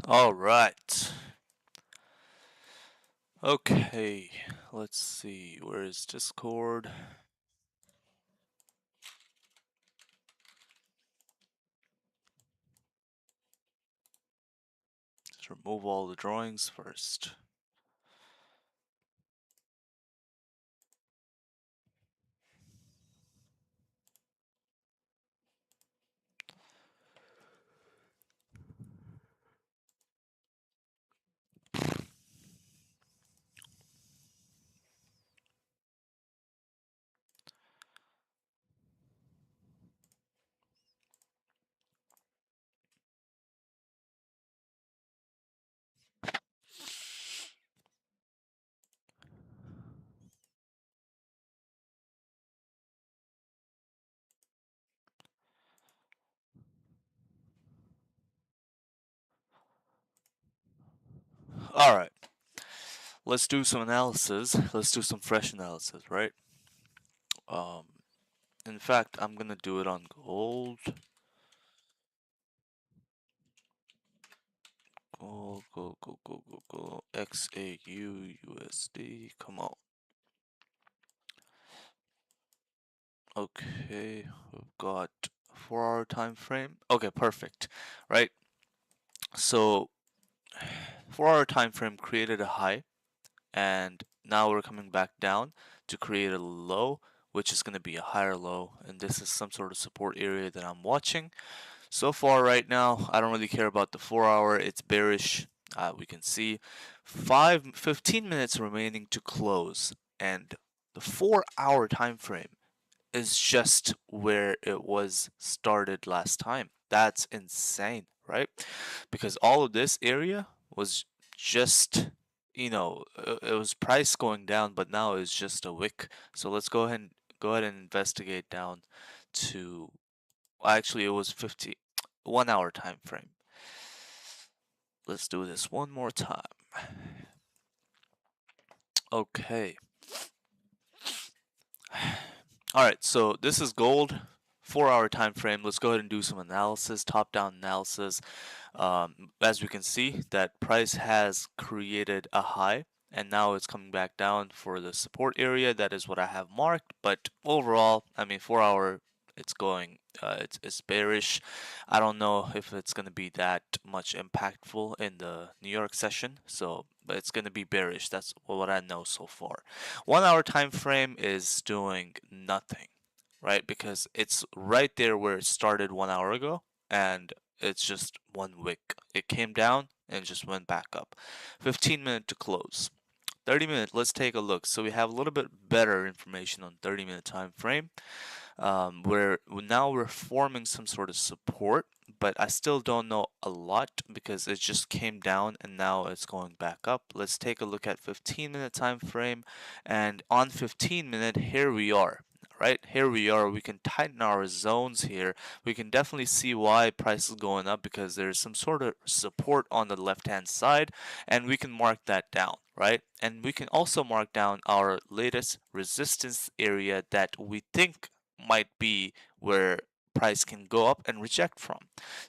All right. Okay. Let's see. Where is Discord? Let's remove all the drawings first. All right. Let's do some analysis. Let's do some fresh analysis, right? Um, in fact, I'm gonna do it on gold. Gold, gold, gold, gold, gold, gold. XAU USD. Come on. Okay, we've got 4 hour time frame. Okay, perfect. Right? So 4 hour time frame created a high, and now we're coming back down to create a low, which is going to be a higher low, and this is some sort of support area that I'm watching. So far right now, I don't really care about the 4 hour. It's bearish. We can see 15 minutes remaining to close, and the 4 hour time frame is just where it was started last time. That's insane, right? Because all of this area was just, it was price going down, but now it's just a wick. So let's go ahead and investigate down to, actually it was 1 hour time frame. Let's do this one more time. Okay. All right, so this is gold, 4 hour time frame. Let's go ahead and do some analysis, top down analysis. As we can see, that price has created a high, and now it's coming back down for the support area. That is what I have marked. But overall, I mean, 4 hour, it's going, it's bearish. I don't know if it's going to be that much impactful in the New York session. So, but it's going to be bearish. That's what I know so far. 1 hour time frame is doing nothing, right? Because it's right there where it started 1 hour ago, and it's just one wick. It came down and just went back up. 15 minute to close. 30 minute, let's take a look. So we have a little bit better information on 30-minute time frame, where now we're forming some sort of support, but I still don't know a lot because it just came down and now it's going back up. Let's take a look at 15-minute time frame, and on 15-minute, here we are. Right, here we are. We can tighten our zones here. We can definitely see why price is going up, because there's some sort of support on the left hand side, and we can mark that down, right? And we can also mark down our latest resistance area that we think might be where price can go up and reject from.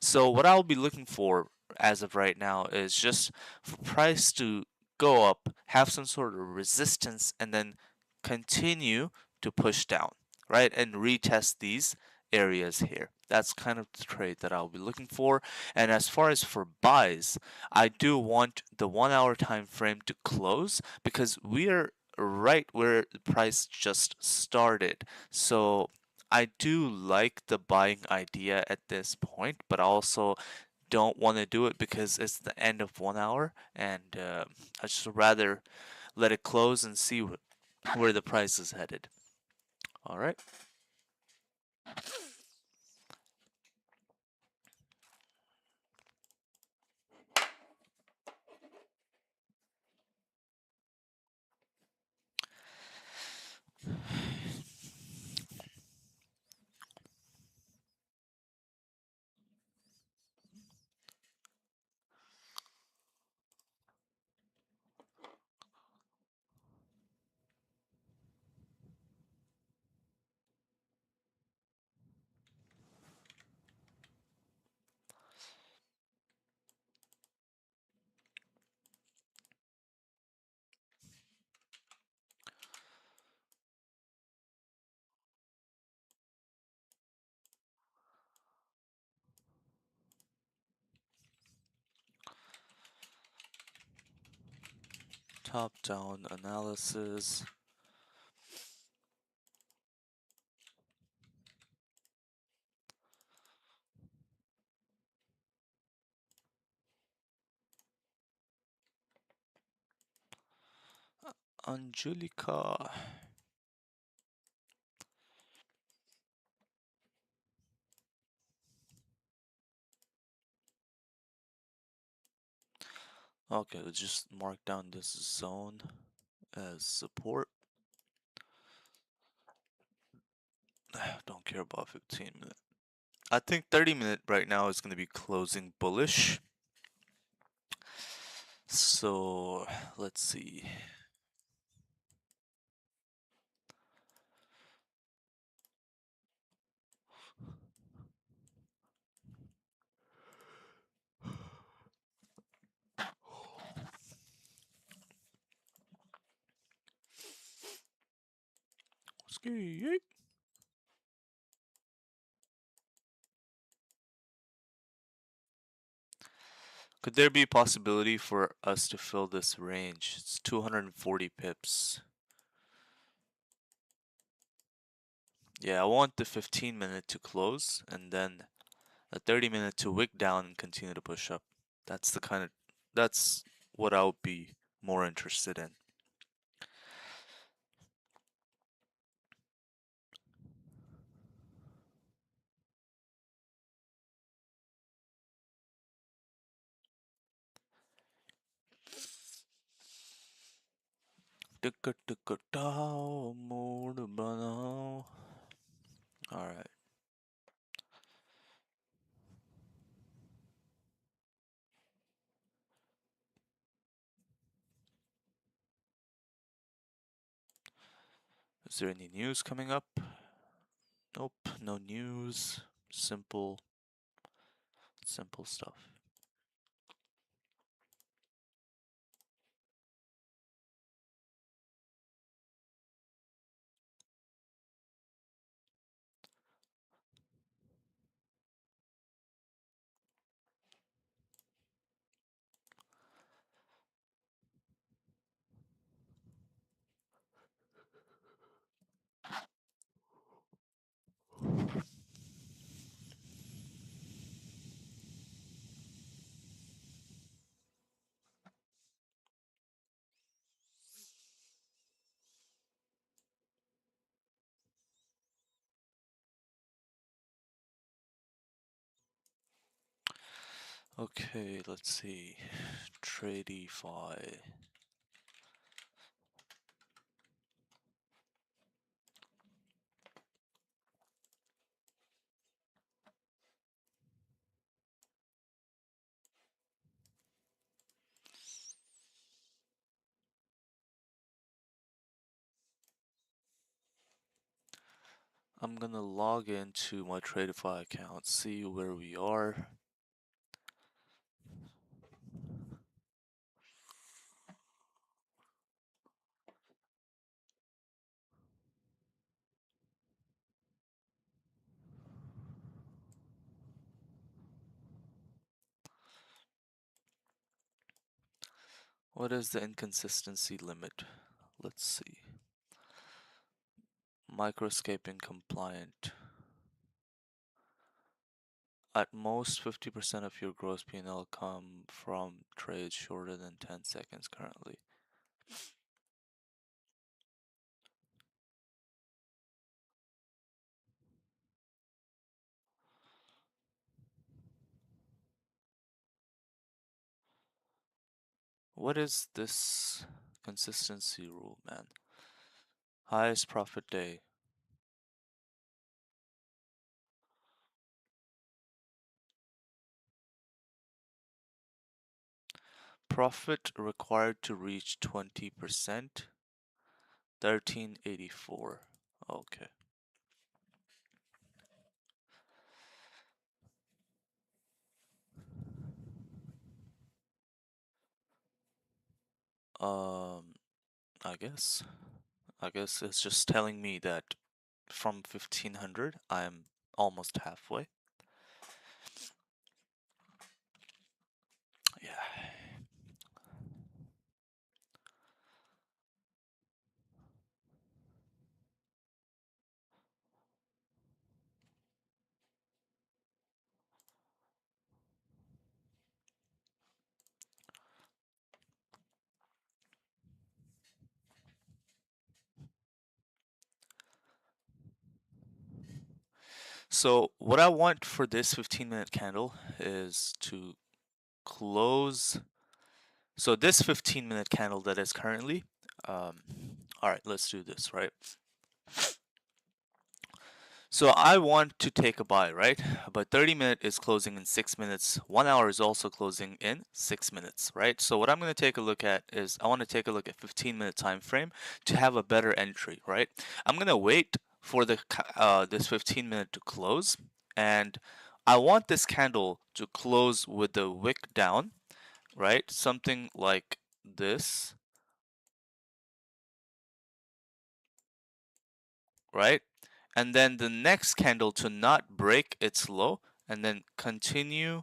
So what I'll be looking for as of right now is just for price to go up, have some sort of resistance, and then continue to push down, right? And retest these areas here. That's kind of the trade that I'll be looking for. And as far as for buys, I do want the 1 hour time frame to close, because we are right where the price just started. So I do like the buying idea at this point, but I also don't want to do it because it's the end of 1 hour, and I just rather let it close and see where the price is headed. All right. Top-down analysis. Angelica. Okay, let's just mark down this zone as support. Don't care about 15 minute. I think 30-minute right now is going to be closing bullish. So let's see. Ski. Could there be a possibility for us to fill this range? It's 240 pips. Yeah, I want the 15-minute to close and then a 30-minute to wick down and continue to push up. That's the kind of that's what I would be more interested in. All right. Is there any news coming up? Nope, no news. Simple stuff. Okay, let's see. Tradify. I'm gonna log into my Tradify account, see where we are. What is the inconsistency limit? Let's see. Microscaping compliant. At most, 50% of your gross P&L come from trades shorter than 10 seconds currently. What is this consistency rule, man? Highest profit day. Profit required to reach 20%. 1384. Okay. Um, I guess. I guess it's just telling me that from 1500, I'm almost halfway. Yeah. So what I want for this 15-minute candle is to close. So this 15-minute candle that is currently, um, all right, let's do this, right? So I want to take a buy, right? But 30-minute is closing in 6 minutes. 1 hour is also closing in 6 minutes, right? So what I'm going to take a look at is I want to take a look at 15-minute time frame to have a better entry, right? I'm going to wait for this 15-minute to close, and I want this candle to close with the wick down, right? Something like this, right? And then the next candle to not break its low and then continue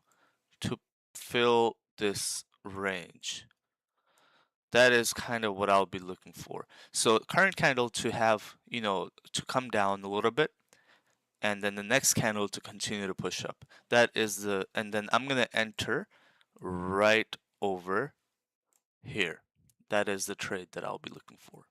to fill this range. That is kind of what I'll be looking for. So current candle to have, to come down a little bit, and then the next candle to continue to push up. That is and then I'm going to enter right over here. That is the trade that I'll be looking for.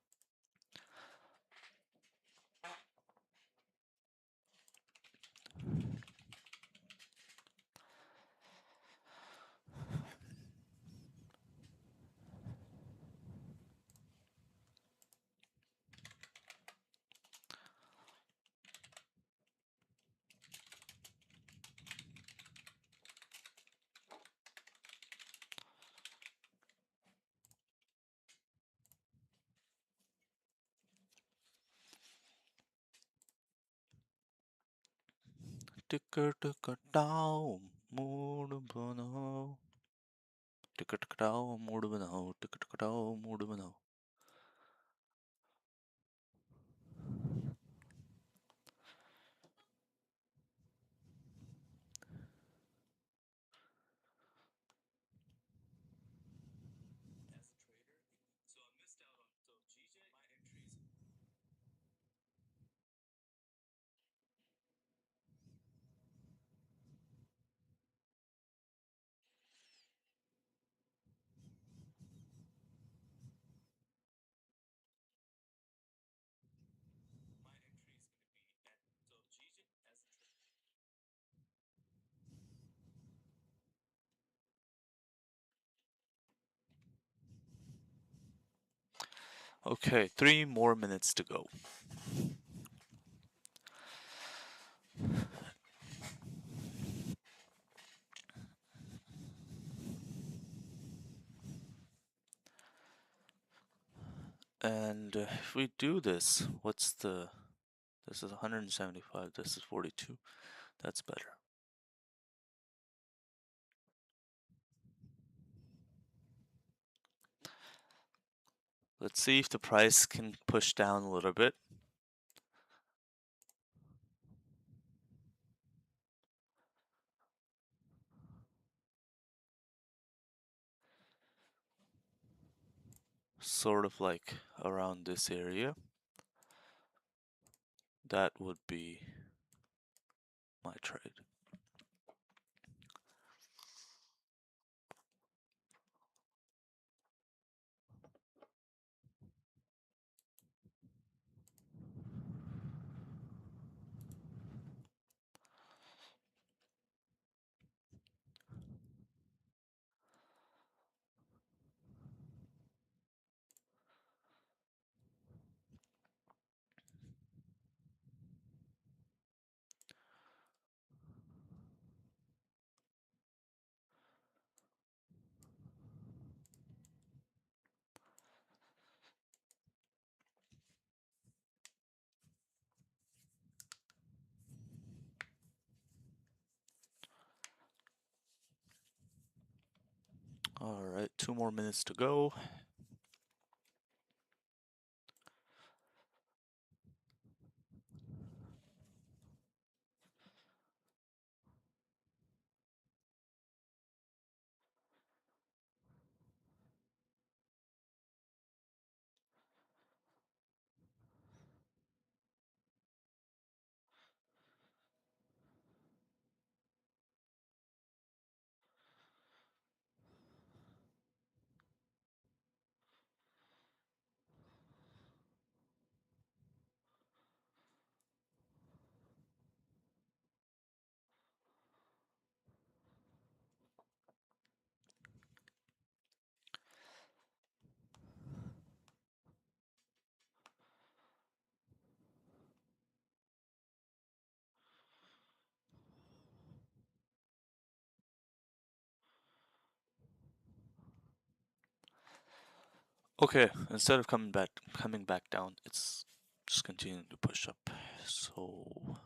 Ticker ticker down, mood banao. Ticker ticker down, mood banao. Ticker ticker down, mood banao. Okay, 3 more minutes to go. And if we do this, this is 175, this is 42. That's better. Let's see if the price can push down a little bit. Sort of like around this area. That would be my trade. Alright, 2 more minutes to go. Okay, instead of coming back down, it's just continuing to push up. So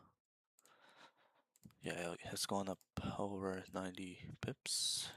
yeah, it has gone up over 90 pips.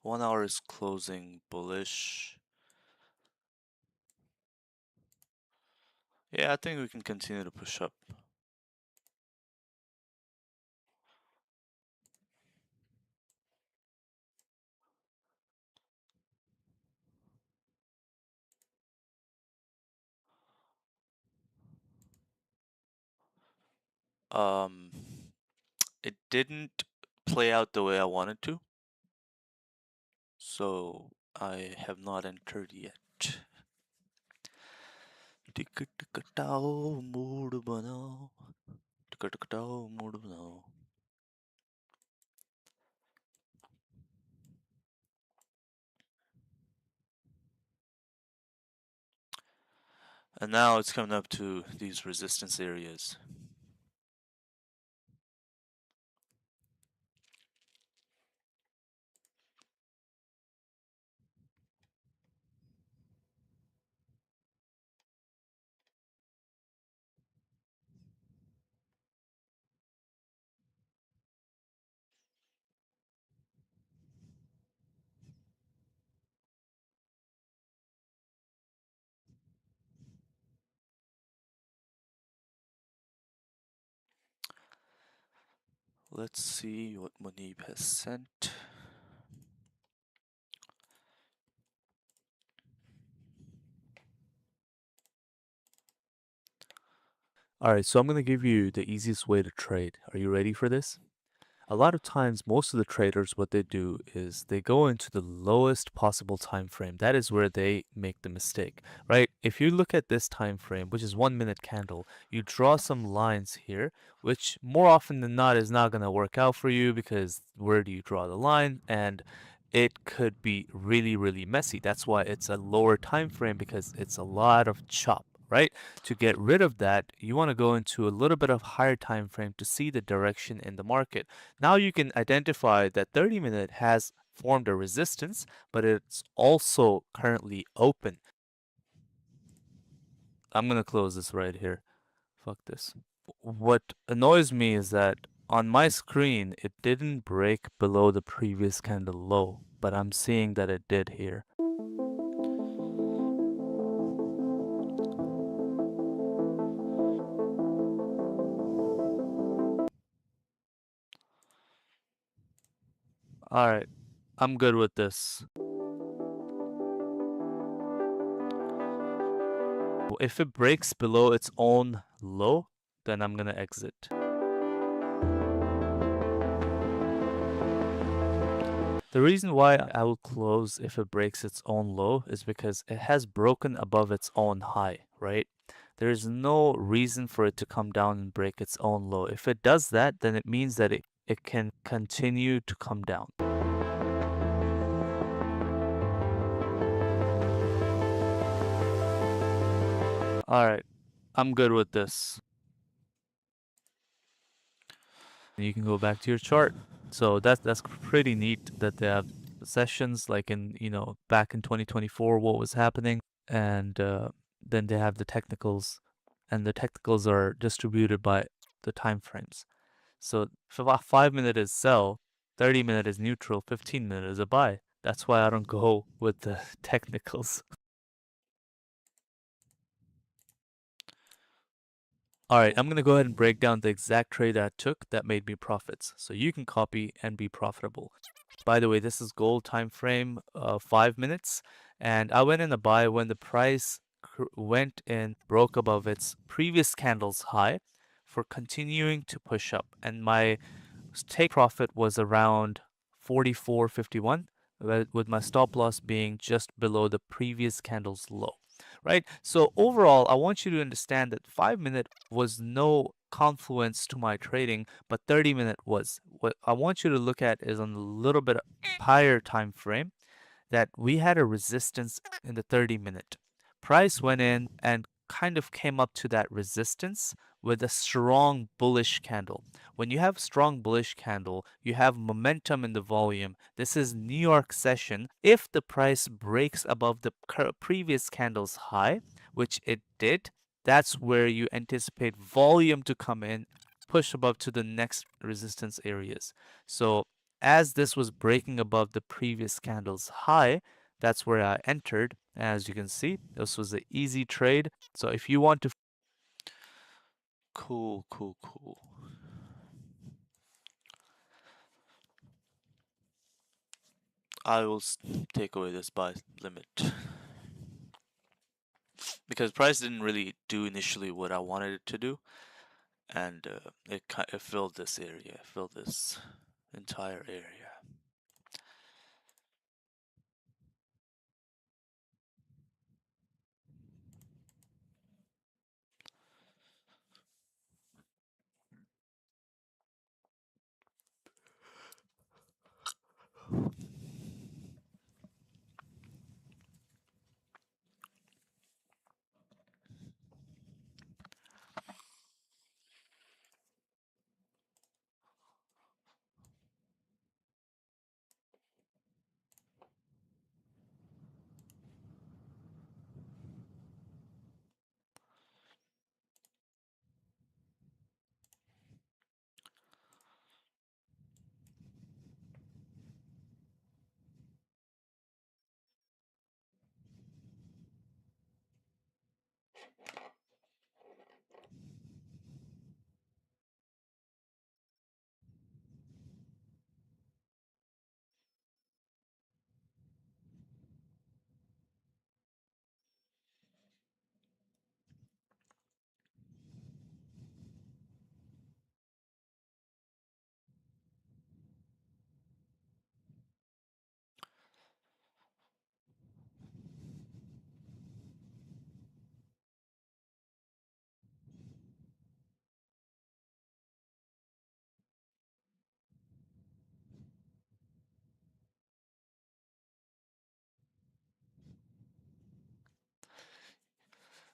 One hour is closing bullish. Yeah, I think we can continue to push up. Um, it didn't play out the way I wanted to, so I have not entered yet. टिकटकटाओ mood बनाओ टिकटकटाओ mood बनाओ. And now it's coming up to these resistance areas. Let's see what Munib has sent. All right, so I'm going to give you the easiest way to trade. Are you ready for this? A lot of times, most of the traders, what they do is they go into the lowest possible time frame. That is where they make the mistake, right? If you look at this time frame, which is 1 minute candle, you draw some lines here, which more often than not is not going to work out for you because where do you draw the line? And it could be really, really messy. That's why it's a lower time frame because it's a lot of chop, right? To get rid of that, you want to go into a little bit of higher time frame to see the direction in the market. Now you can identify that 30-minute has formed a resistance, but it's also currently open. I'm going to close this right here. Fuck this. What annoys me is that on my screen, it didn't break below the previous candle low, but I'm seeing that it did here. All right, I'm good with this. If it breaks below its own low, then I'm gonna exit. The reason why I will close if it breaks its own low is because it has broken above its own high, right? There is no reason for it to come down and break its own low. If it does that, then it means that it can continue to come down. All right, I'm good with this. You can go back to your chart. So that's pretty neat that they have sessions like in, back in 2024 what was happening, and then they have the technicals, and the technicals are distributed by the time frames. So if about 5 minute is sell, 30-minute is neutral, 15-minute is a buy. That's why I don't go with the technicals. All right, I'm going to go ahead and break down the exact trade I took that made me profits so you can copy and be profitable. By the way, this is gold time frame, 5 minutes, and I went in a buy when the price went and broke above its previous candle's high for continuing to push up, and my take profit was around 44.51, with my stop loss being just below the previous candle's low, right? So overall, I want you to understand that 5 minute was no confluence to my trading, but 30 minute was. What I want you to look at is on a little bit higher time frame that we had a resistance in the 30 minute. Price went in and kind of came up to that resistance with a strong bullish candle. When you have strong bullish candle, you have momentum in the volume. This is New York session. If the price breaks above the previous candle's high, which it did, that's where you anticipate volume to come in, push above to the next resistance areas. So as this was breaking above the previous candle's high, that's where I entered. As you can see, this was an easy trade. So if you want to cool, cool, cool. I will take away this buy limit because price didn't really do initially what I wanted it to do, and it filled this area, filled this entire area.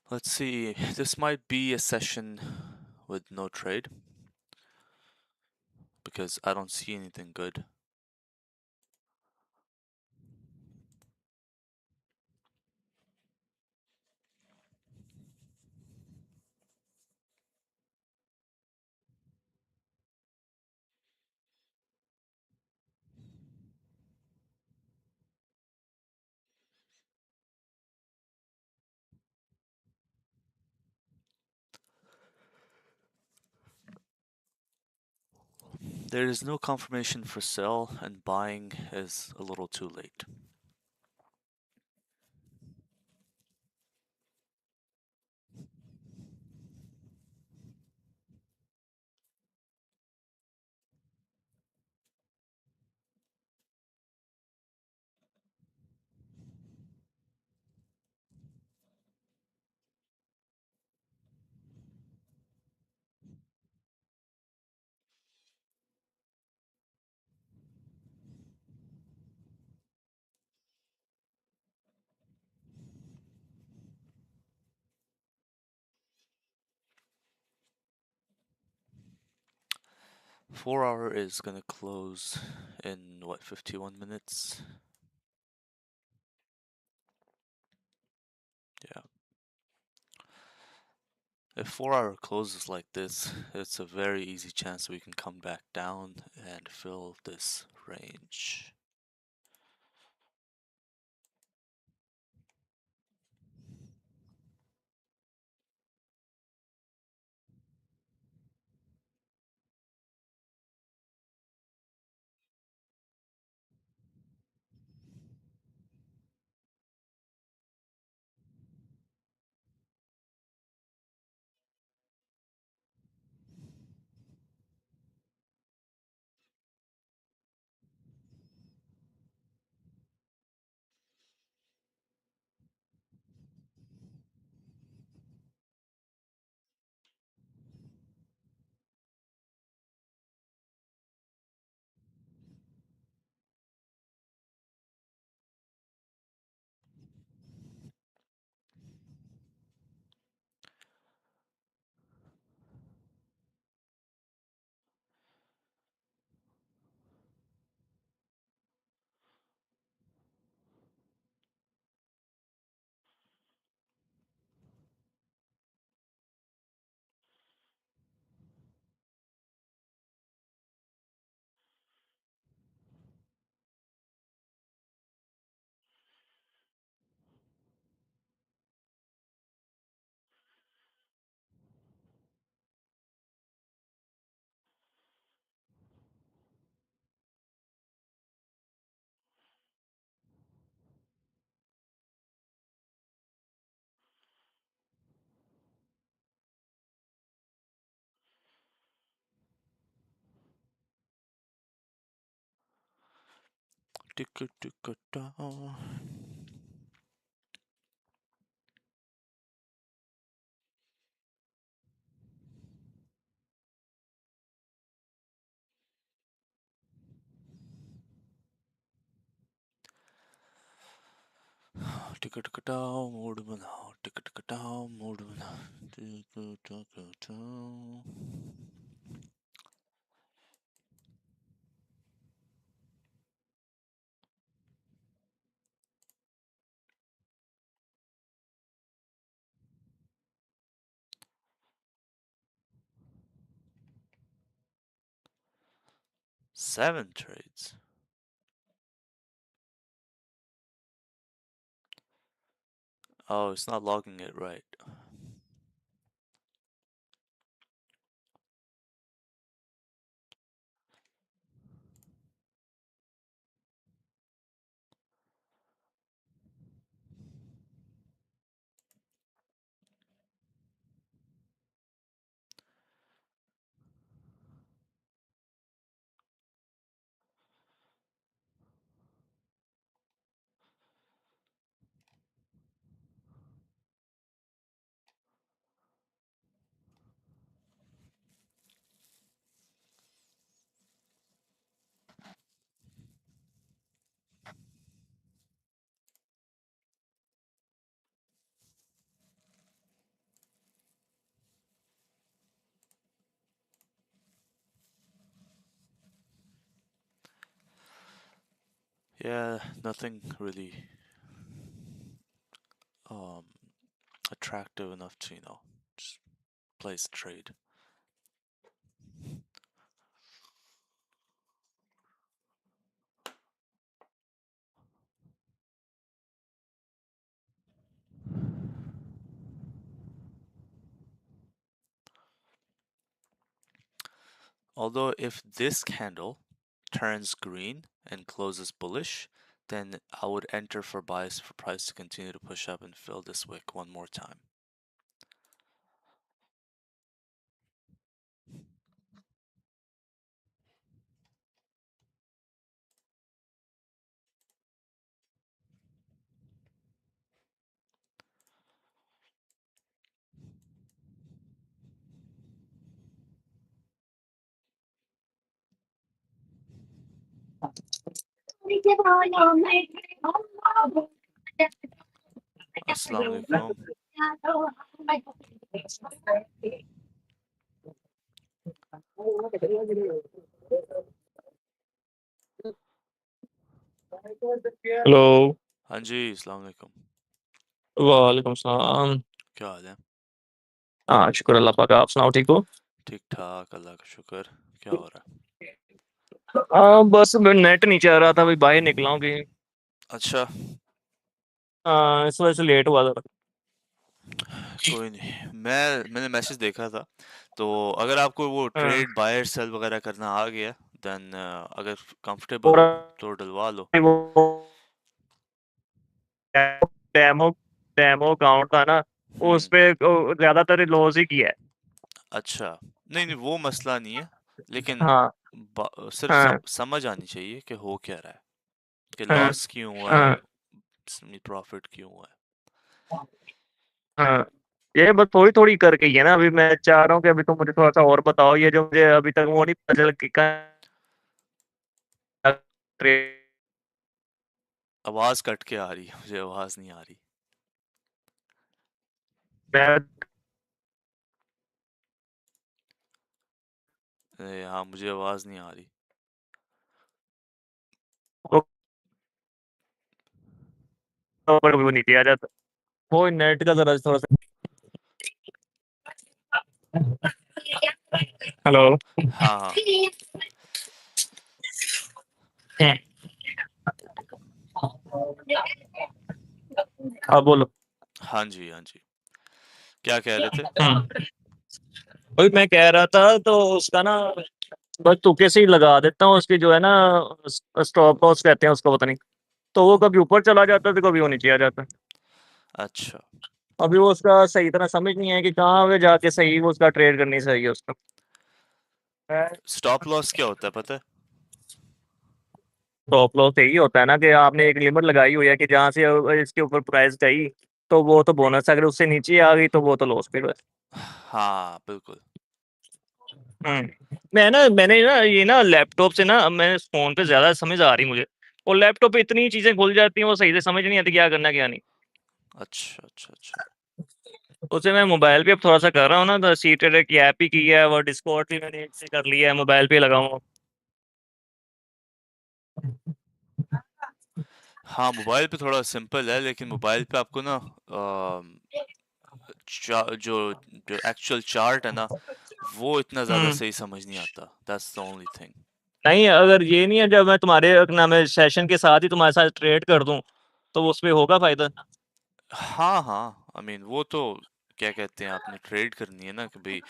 Let's see. This might be a session with no trade because I don't see anything good. There is no confirmation for sell, and buying is a little too late. Four-hour is gonna close in what, 51 minutes? Yeah. If 4-hour closes like this, it's a very easy chance we can come back down and fill this range. Ticka ticka down. Ticka ticka down, mood बनाओ. Ticka ticka down, mood बनाओ. Ticka ticka down. 7 trades. Oh, it's not logging it right. Yeah, nothing really um attractive enough to, just place a trade. Although if this candle turns green and closes bullish, then I would enter for buys for price to continue to push up and fill this wick one more time. Assalamu alaikum. Hello. हाँ जी, अस्सलाम वालेकुम. वालेकुम सलाम। क्या हाल है? हाँ, शुक्र अल्लाह पाक। आप सुनाओ, ठीक हो? ठीक ठाक, अल्लाह का शुक्र. क्या हो रहा हाँ, बस मैं नेट नहीं चाह रहा था, अभी बाहर निकला हूँ कहीं। है? अच्छा, हाँ, इस वजह से लेट हुआ था। कोई नहीं. मैंने मैसेज देखा था. तो अगर आपको वो हाँ, ट्रेड बायर सेल वगैरह करना आ गया, देन अगर कंफर्टेबल पूरा हो तो डलवा लो. वो डेमो डेमो अकाउंट था ना, उस हम्म. पे ज्यादातर लॉस ही किया है। अच्छा. नहीं नहीं, वो मसला नहीं है. लेकिन हाँ सिर्फ हाँ समझ आनी चाहिए कि हो क्या रहा है, कि हाँ लॉस क्यों हुआ है, हाँ प्रॉफिट क्यों हुआ है. हाँ। ये बस थोड़ी थोड़ी करके ही है ना, अभी मैं चाह रहा हूँ कि अभी तो मुझे थोड़ा सा और बताओ, ये जो मुझे अभी तक वो नहीं पता चल कि आवाज़ कट के आ रही है, मुझे आवाज़ नहीं आ रही. हाँ, मुझे आवाज़ नहीं आ रही. पर वो नीचे आ जाता। वो नेट का जरा थोड़ा सा। हेलो। हाँ हाँ. हाँ बोलो। हाँ जी, हाँ जी. क्या कह रहे थे? वही मैं कह रहा था, तो उसका ना बस तुक्के से ही लगा देता हूँ, उसकी जो है ना स्टॉप लॉस कहते हैं उसको, पता नहीं। तो वो कभी ऊपर चला जाता है तो कभी वो नीचे आ जाता है। अच्छा. अभी वो उसका सही तरह समझ नहीं है कि कहाँ पे जाके सही वो उसका ट्रेड करनी सही है उसका। स्टॉप लॉस क्या होता है पता है? स्टॉप लॉस यही होता है ना कि आपने एक लिमिट लगाई हुई है कि जहाँ से इसके ऊपर प्राइस गई तो वो तो बोनस, अगर उससे नीचे आ गई तो वो तो लॉस पे। हाँ बिल्कुल। मैंने ना ये ना लैपटॉप से ना, मैं फोन पे ज्यादा समझ आ रही मुझे, और लैपटॉप पे इतनी चीजें खुल जाती हैं वो सही से समझ नहीं आती क्या करना क्या नहीं। अच्छा अच्छा अच्छा। उसे मैं मोबाइल पे अब थोड़ा सा कर रहा हूँ ना, तो सीटेड की ऐप ही की है, वो डिस्कॉर्ड भी मैंने एक से कर लिया है, मोबाइल पे लगाऊंगा। हाँ मोबाइल पे थोड़ा सिंपल है, लेकिन मोबाइल पे आपको ना जो जो एक्चुअल चार्ट है ना, वो इतना ज़्यादा हम्म। सही समझ नहीं आता, दैट्स द ओनली थिंग। नहीं, अगर ये नहीं है जब मैं तुम्हारे नाम है सेशन के साथ ही तुम्हारे साथ ट्रेड कर दूं तो उस पे होगा फायदा। हाँ हाँ, आई मीन वो तो क्या कहते हैं, आपने ट्रेड करनी है ना कि भाई,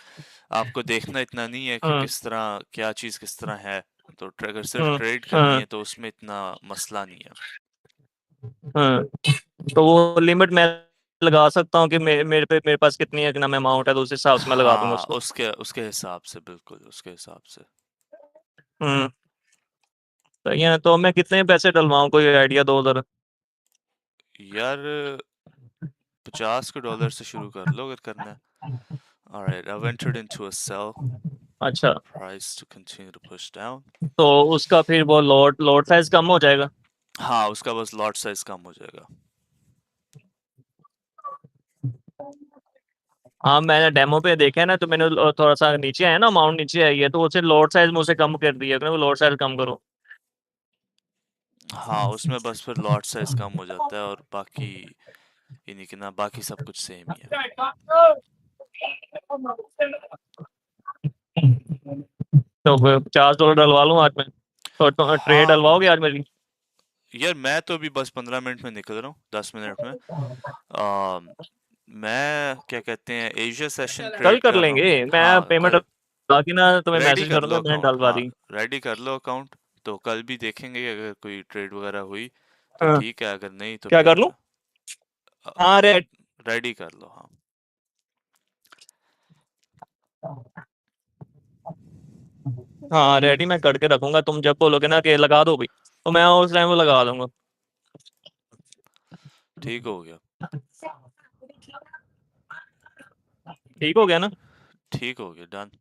आपको देखना इतना नहीं है कि हम्म। किस तरह क्या चीज़ किस तरह है। तो अगर सिर्फ हम्म। ट्रेड करनी हम्म। है तो उसमें इतना मसला नहीं है। हम्म। तो वो लिमिट मैं लगा सकता हूँ कि मेरे पास कितनी है कि नाम अमाउंट है, तो उस हिसाब से मैं लगा दूंगा हाँ उसको। उसके उसके हिसाब से, बिल्कुल उसके हिसाब से। हम्म। तो ये तो मैं कितने पैसे डलवाऊं, कोई आइडिया दो उधर। यार 50 डॉलर से शुरू कर लो अगर करना है। Alright, I've entered into a sell. अच्छा, Price to continue to push down. तो उसका फिर वो लोड लोड साइज कम हो जाएगा। हाँ उसका बस लॉट साइज कम हो जाएगा। हाँ, मैंने डेमो पे देखा है ना, तो मैंने थोड़ा सा नीचे है ना, अमाउंट नीचे आई है, तो उसे लोड साइज मुझसे कम कर दिया, वो लोड साइज कम करो। हाँ उसमें बस फिर लॉट साइज कम हो जाता है, और बाकी यानी कि ना, बाकी सब कुछ सेम ही है। तो फिर $50 डलवा लूँ आज में, तो ट्रेड हाँ डलवाओगे आज मेरी। यार मैं तो अभी बस 15 मिनट में निकल रहा हूँ, 10 मिनट में। आ, मैं क्या कहते हैं, एशिया सेशन कल ट्रेड कर कर रहा हूँ। लेंगे, मैं हाँ पेमेंट कल बाकी ना तुम्हें रेडी मैसेज कर लो करूंगा, मैंने अकाउंट, डलवा हाँ दी। रेडी कर लो अकाउंट। तो कल भी देखेंगे, अगर कोई ट्रेड वगैरह हुई तो हाँ, ठीक है, अगर नहीं तो क्या कर फिर लूँ। हाँ रेड। रेडी कर लो हाँ। हाँ रेडी मैं करके रखूंगा, तुम जब बोलोगे ना कि लगा दो भाई, तो मैं उस टाइम वो लगा दूंगा। ठीक हो गया। ठीक हो गया ना। ठीक हो गया, डन।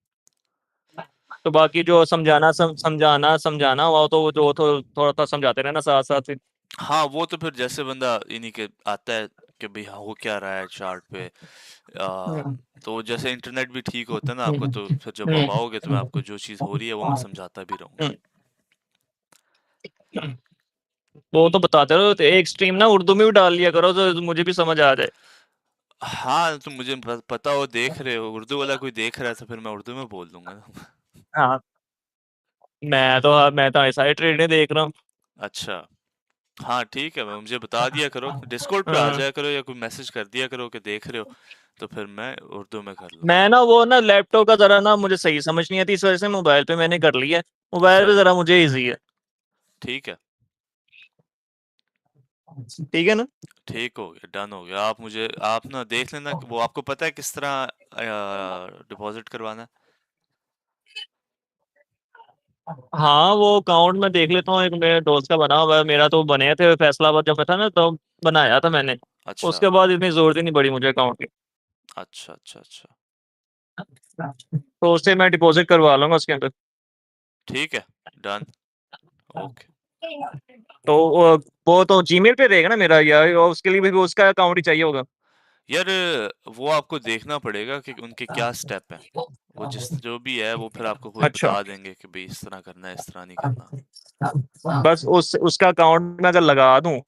तो बाकी जो समझाना समझाना हुआ तो वो जो तो थोड़ा थोड़ा समझाते रहना साथ साथ फिर। हाँ वो तो फिर जैसे बंदा इन्हीं के आता है कि भाई हो क्या रहा है चार्ट पे, हम्म। तो जैसे इंटरनेट भी ठीक होता है ना आपको, हम्म। तो फिर जब आप आओगे तो मैं हम्म। आपको जो चीज़ हो रही है वो मैं समझाता भी रहूँगा। हम्म। वो तो बताते रहो, तो एक स्ट्रीम ना उर्दू में भी डाल लिया करो तो मुझे भी समझ आ जाए। हाँ तो मुझे पता हो, देख रहे हो उर्दू वाला कोई देख रहा है तो फिर मैं उर्दू में बोल दूंगा ना। हाँ, मैं तो ऐसा ही ट्रेड नहीं देख रहा हूँ। अच्छा, हाँ ठीक है, मुझे बता दिया करो, डिस्कॉर्ड पे आ हाँ। जाया करो या कोई मैसेज कर दिया करो कि देख रहे हो, तो फिर मैं उर्दू में कर लूंगा। मैं ना वो ना लैपटॉप का जरा ना मुझे सही समझ नहीं आती, इस वजह से मोबाइल पे मैंने कर लिया है। मोबाइल अच्छा पे जरा मुझे इजी है। ठीक है। ठीक है ना। ठीक हो गया, डन हो गया। आप ना देख लेना कि वो आपको पता है किस तरह डिपॉजिट करवाना है। हाँ, वो अकाउंट में देख लेता हूँ, एक मेरे दोस्त का बना हुआ है, मेरा तो बने थे फैसलाबाद जब मैं था ना, तो बनाया था मैंने। अच्छा उसके बाद इतनी जरूरत ही नहीं पड़ी मुझे अकाउंट की। अच्छा अच्छा अच्छा। तो उससे मैं डिपॉजिट करवा लूंगा उसके अंदर। ठीक है, डन। ओके। तो वो तो जीमेल पे रहेगा ना मेरा, या उसके लिए भी उसका अकाउंट ही चाहिए होगा। यार वो आपको देखना पड़ेगा कि उनके क्या स्टेप हैं। वो जिस जो भी है वो फिर आपको कोई अच्छा। बता देंगे कि भाई इस तरह करना है, इस तरह नहीं करना। बस उसका अकाउंट में अगर लगा दूं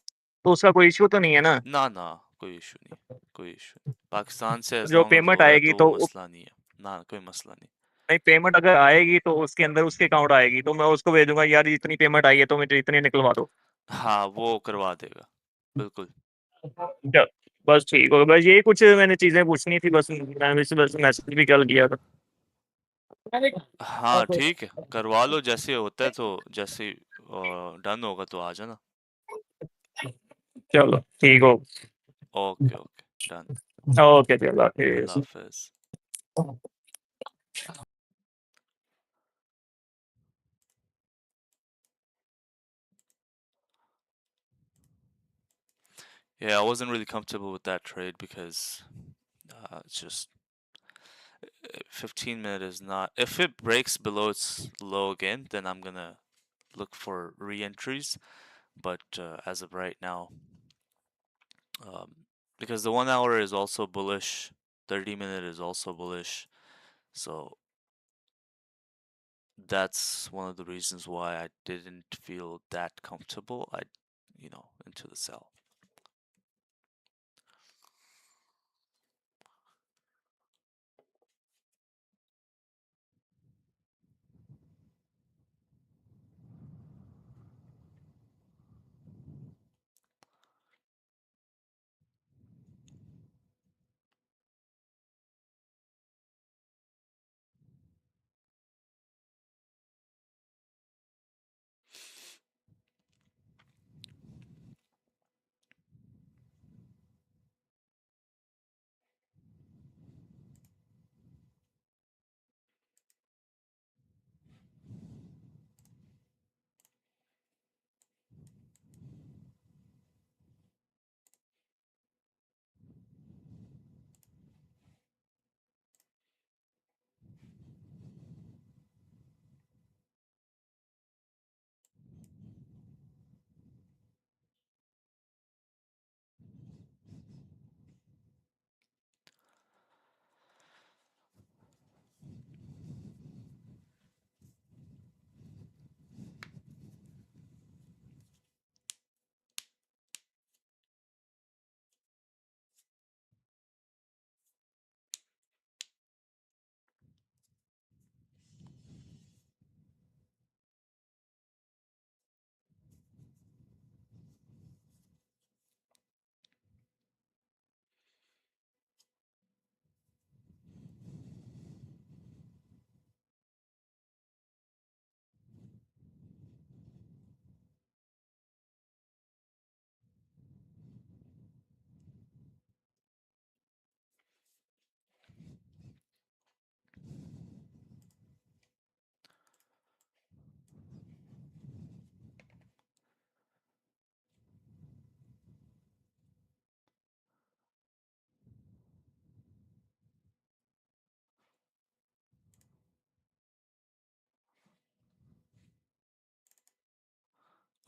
तो उसका कोई इश्यू तो नहीं है ना। ना ना, कोई इशू नहीं, कोई इशू नहीं, पाकिस्तान से एज जो लॉन्ग एज पेमेंट हो रहा है आएगी तो वो तो मसला नहीं है। ना कोई मसला नहीं। नहीं, पेमेंट अगर आएगी तो उसके अंदर उसके अकाउंट आएगी, तो मैं उसको भेजूंगा यार इतनी पेमेंट आई है तो मुझे इतनी निकलवा दो। हाँ वो करवा देगा, बिल्कुल। चल, बस ठीक हो, बस यही कुछ मैंने चीजें पूछनी थी, बस मैंने बस मैसेज भी कर दिया था। हाँ ठीक है, करवा लो जैसे होता है, तो जैसे डन होगा तो आ जाना। चलो ठीक हो। Okay okay, done. ओके चलो अल्लाह ठीक हाफिज। है। Yeah, I wasn't really comfortable with that trade because it's just 15 minute is not. If it breaks below its low again, then I'm gonna look for re-entries. But as of right now, um, because the 1 hour is also bullish, 30 minute is also bullish, so that's one of the reasons why I didn't feel that comfortable. Into the sell.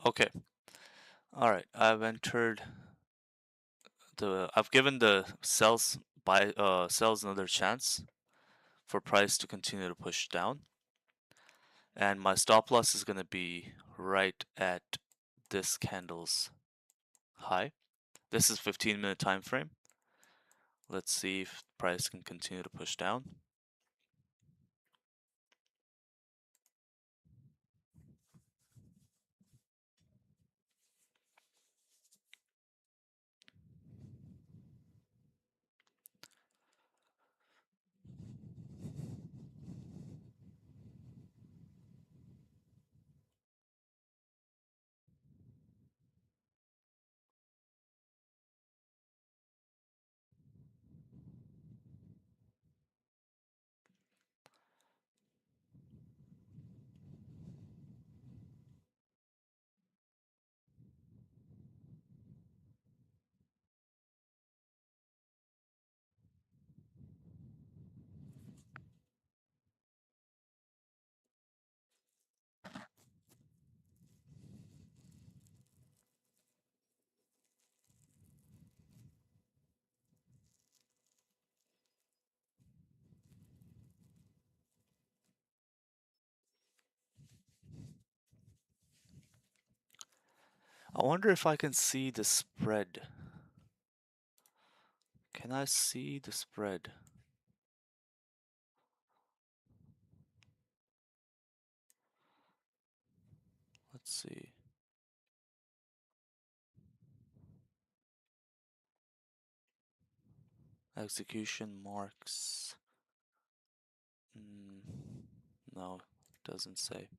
Okay. All right. I've given the sells another chance for price to continue to push down, and my stop loss is going to be right at this candle's high. This is 15-minute time frame. Let's see if price can continue to push down. I wonder if I can see the spread. Can I see the spread? Let's see. Execution marks. No, it doesn't say.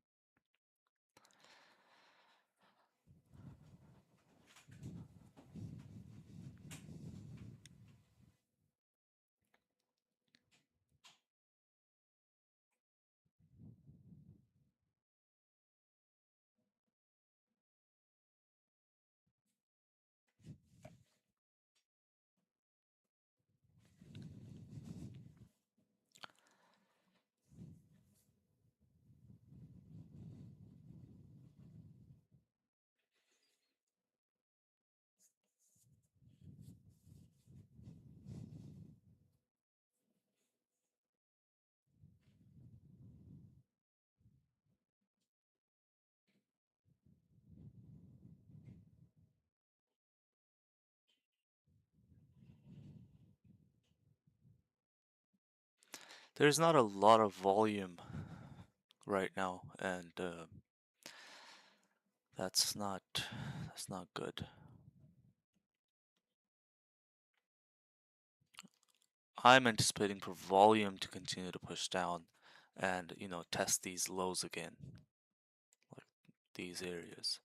There's not a lot of volume right now, and that's not good. I'm anticipating for volume to continue to push down and, test these lows again, like these areas.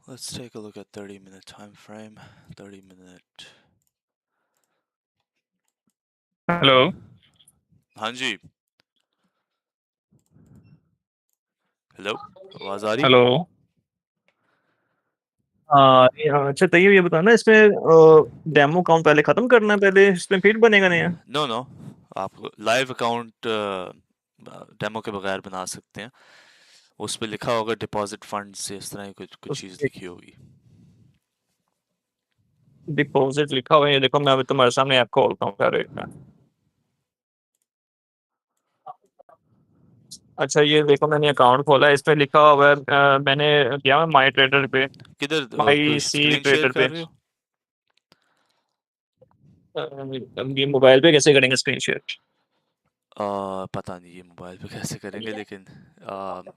Let's take a look at 30-minute time frame. 30-minute. Hello. हाँ जी। Hello. आवाज आ रही? Hello. हाँ हाँ, अच्छा तैयो ये बताना इसमें डेमो अकाउंट पहले खत्म करना है, पहले इसमें फिर बनेगा नया। नो नो, आप लाइव अकाउंट डेमो के बगैर बना सकते हैं। उस पे लिखा होगा डिपॉजिट फंड्स, इस तरह की कुछ कुछ चीज़ लिखी होगी। डिपॉजिट लिखा हुआ है, ये देखो मैं अभी तुम्हारे सामने ऐप खोलता हूँ क्या रेट का। अच्छा ये देखो मैंने अकाउंट खोला है, इस पे लिखा हुआ है मैंने गया माई ट्रेडर पे, किधर माई सी स्क्रीन शेयर ट्रेडर कर पे। रहे हो? ये मोबाइल पे कैसे करेंगे स्क्रीन शेयर? पता नहीं ये मोबाइल पे कैसे करेंगे, लेकिन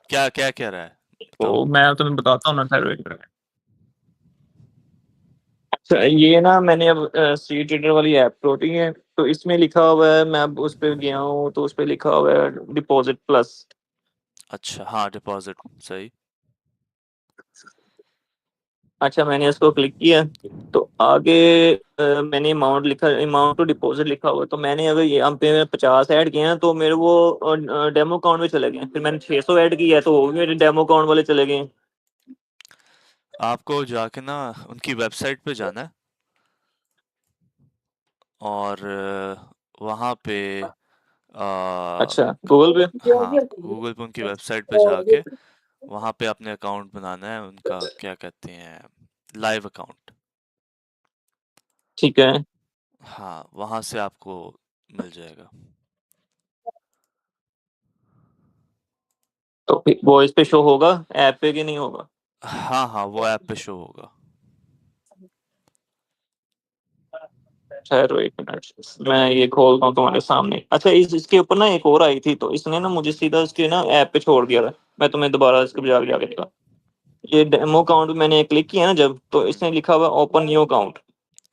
क्या क्या क्या रहा है, बताओ। तो मैं तुम्हें बताता हूँ ना खैर। अच्छा ये ना मैंने अब सी ट्रेडर वाली ऐप खोली है, तो इसमें लिखा हुआ है, मैं अब उस पे गया हूँ तो उस पे लिखा हुआ है डिपॉजिट प्लस। अच्छा, हाँ, डिपॉजिट सही। अच्छा मैंने इसको क्लिक किया, तो आगे मैंने अमाउंट लिखा, अमाउंट टू डिपॉजिट लिखा हुआ है, तो मैंने अगर यहाँ पे 50 ऐड किए हैं तो मेरे वो डेमो अकाउंट में चले गए, फिर मैंने 600 ऐड किया है तो वो भी मेरे डेमो अकाउंट वाले चले गए। आपको जाके ना उनकी वेबसाइट पे जाना है, और वहाँ पे आ, अच्छा गूगल पे। हाँ, गूगल पे उनकी वेबसाइट पे जाके वहाँ पे अपने अकाउंट बनाना है उनका, क्या कहते हैं, लाइव अकाउंट। ठीक है, हाँ, वहाँ से आपको मिल जाएगा। तो फिर वो इस पे शो होगा ऐप पे कि नहीं होगा? हाँ हाँ, वो ऐप पे शो होगा। ठहरो एक मिनट, मैं ये खोलता हूँ तुम्हारे सामने। अच्छा इसके ऊपर ना एक और आई थी, तो इसने ना मुझे सीधा उसके ना ऐप पे छोड़ दिया था। मैं तुम्हें दोबारा इसके पे जाके जाके दिखा, ये डेमो अकाउंट मैंने क्लिक किया ना जब, तो हम्म। इसने लिखा हुआ ओपन न्यू अकाउंट।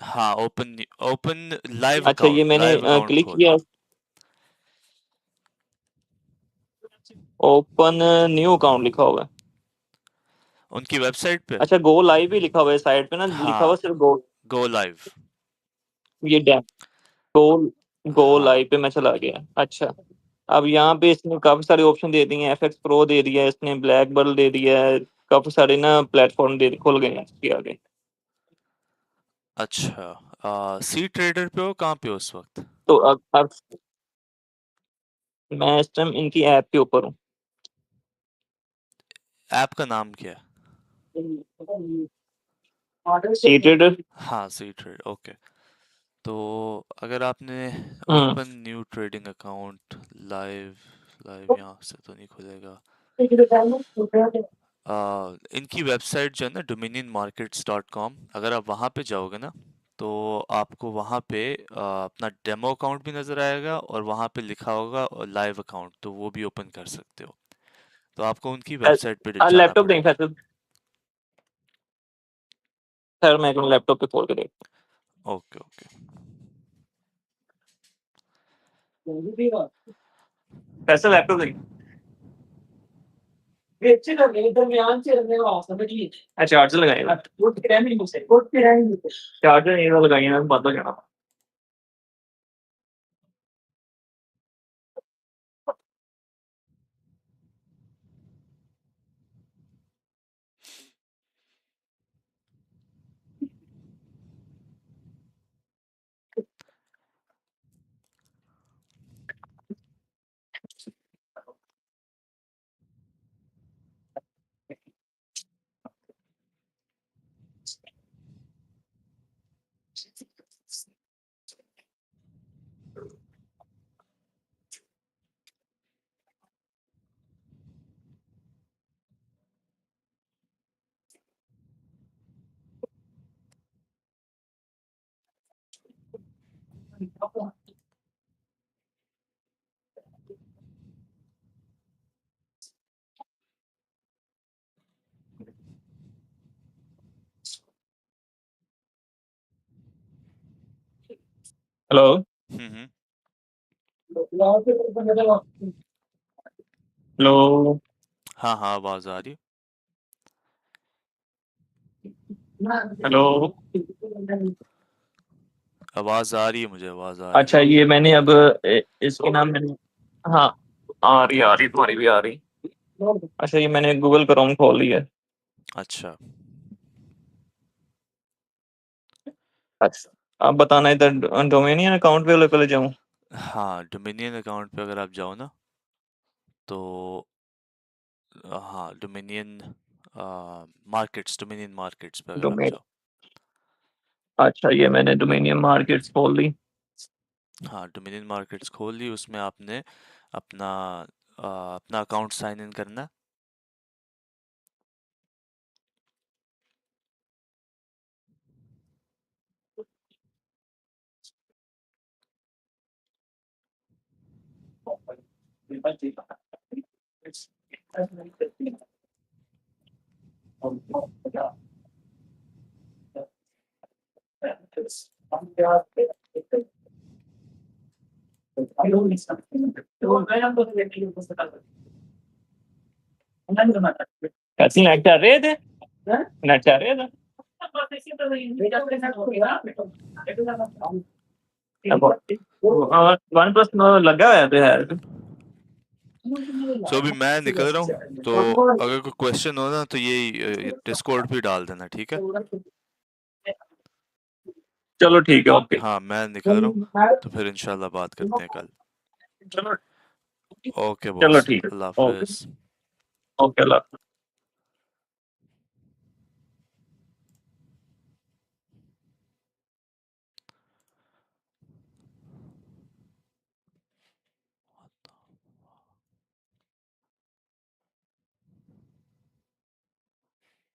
हाँ, ओपन ओपन लाइव अच्छा ये अकाउंट, मैंने लाइव अकाउंट क्लिक खोलना किया, है। ओपन न्यू अकाउंट लिखा हुआ है। उनकी वेबसाइट पे। अच्छा गो लाइव भी लिखा हुआ है साइड पे ना, लिखा हुआ हाँ, सिर्फ गो। Go live. ये डैम गो, गो हाँ। लाइव पे मैं चला गया। अच्छा, अब यहाँ पे इसने काफ़ी सारे ऑप्शन दे दिए हैं, एफएक्स प्रो दे दिया है इसने, ब्लैक बर्ल दे दिया है, काफ़ी सारे ना प्लेटफ़ॉर्म दे खुल गए हैं इसके आगे। अच्छा, सी ट्रेडर पे हो, कहाँ पे हो इस वक्त? तो अब मैं इस टाइम इनकी ऐप के ऊपर हूँ। ऐप का नाम क्या है? C trader. हाँ, सी ट्रेड, ओके। तो अगर आपने हुँ। Open new trading account, live, live यहाँ से तो नहीं खुलेगा। इनकी वेबसाइट जो है ना dominion-markets.com, अगर आप वहाँ पे जाओगे ना, तो आपको वहाँ पे अपना डेमो अकाउंट भी नज़र आएगा और वहाँ पे लिखा होगा लाइव अकाउंट, तो वो भी ओपन कर सकते हो। तो आपको उनकी वेबसाइट पे जाना लैपटॉप नहीं पड़ेगा। फैसल, खैर मैं अपने लैपटॉप पे खोल के देखता ओके, ओके। हूँ। फैसल लैपटॉप नहीं। चार्जर लगाएगा। चार्जर नहीं था लगाइए ना, बंद हो जाना। हेलो। हम्म। हेलो। हाँ, हाँ, आवाज़ आ रही है। हेलो। आवाज़ आ रही है, मुझे आवाज़ आ रही है। अच्छा, ये मैंने अब इसके नाम मैंने, हाँ, आ रही तुम्हारी भी आ रही। अच्छा, ये मैंने गूगल क्रोम खोल लिया है। अच्छा। अच्छा, आप बताना इधर डोमेनियन अकाउंट पे पहले जाऊँ। हाँ, डोमिनियन अकाउंट पे अगर आप जाओ ना, तो हाँ, डोमिनियन मार्केट्स पे अगर आप डोमेन, जाओ। अच्छा, ये मैंने डोमेनियन मार्केट्स खोल ली। हाँ, डोमिनियन मार्केट्स खोल ली, उसमें आपने अपना अपना अकाउंट साइन इन करना है। कैसी नेट चल रहे थे? नेट चल रहे थे? वन प्लस लगा हुआ है तो यार। सो अभी मैं निकल रहा हूँ, तो अगर कोई क्वेश्चन हो ना तो ये डिस्कॉर्ड पे डाल देना, ठीक है? चलो ठीक है, ओके। हाँ, मैं निकल रहा हूँ, तो फिर इंशाल्लाह बात करते हैं कल। चलो। ओके चलो बॉस, ठीक है। अल्लाह ओके। हाफिज़। ओके, अल्लाह।